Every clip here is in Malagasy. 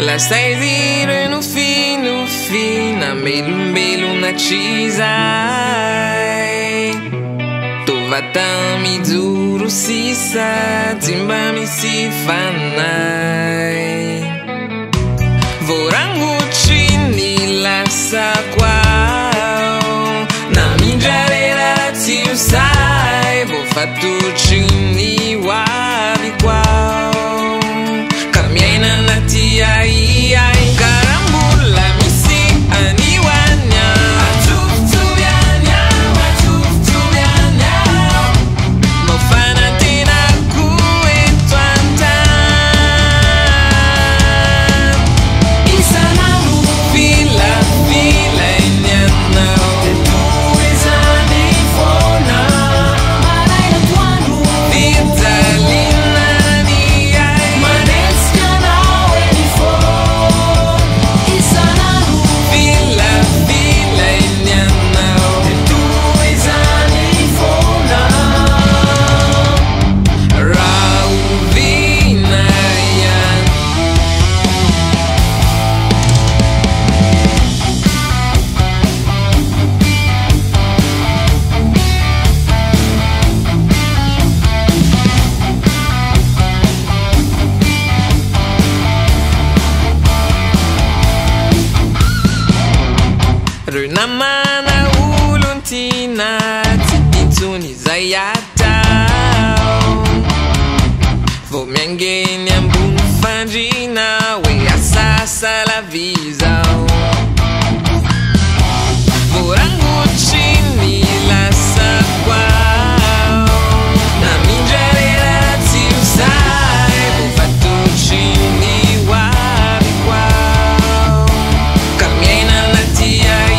Lasai zire no fim na melumbelu na chizai. Tovatami duro sisa timbami sifanai. Vorangu chini lasa kwao na minjarera tiusai. Vo fatu chini wabi kwao kamiaina nati ai karambula misi aniwanya atuftubianya mofana tena kuetwanta isanamu fila enyana tuizani fona maraina twanu vitalina ni ai maneskana weni fo isanamu fila enyana tuizani fona rauvina yan Runamana uluntina tikituni zayatao. Vomiangeni ambunfandina we asasa la visao. Vorangu chini la sakwao na minjarera tiusai. Vofatu chini wabi kwao kamiaina nati ai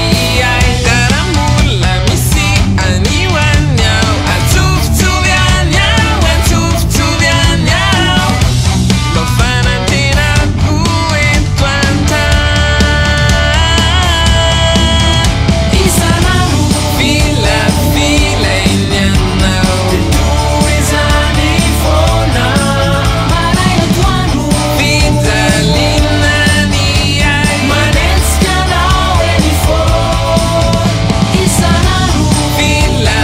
karambula misi aniwanyao atuftubianyao mofana tena kuetwanta isanamu fila enyanao tuizani fona maraina twanu vitalina ni ai maneskana weni fo isanamu fila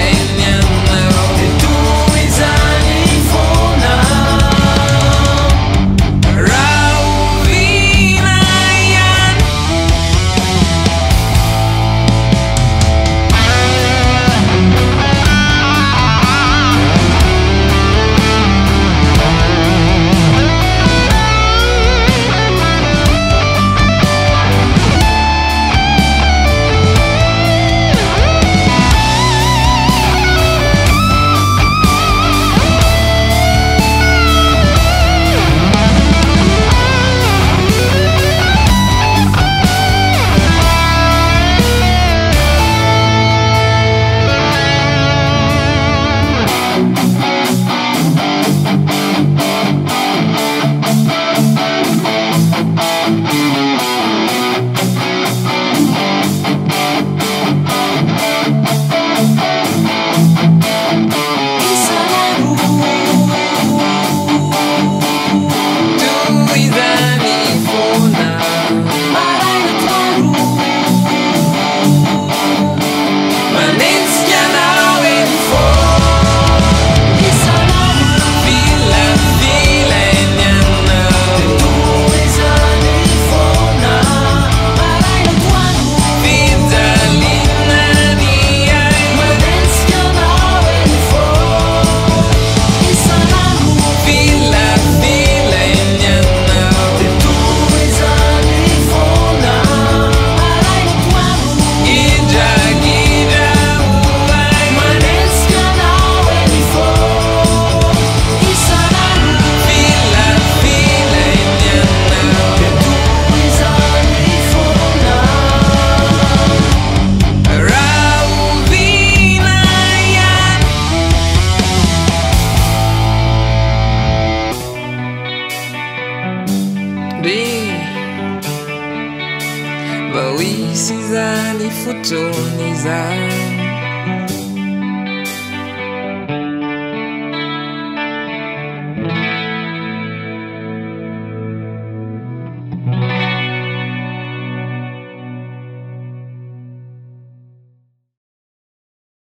enyanao tuizani fona rauvina yan tuizani fona maraina twanu maneskana weni fo isanamu fila enyana tuizani fona maraina twanu vitalina ni ai maneskana weni fo isanamu fila enyana tuizani fona maraina twanu ijagida uai maneskana weni fo isanamu fila enyana tuizani fona rauvina yan Vauisizani futoniza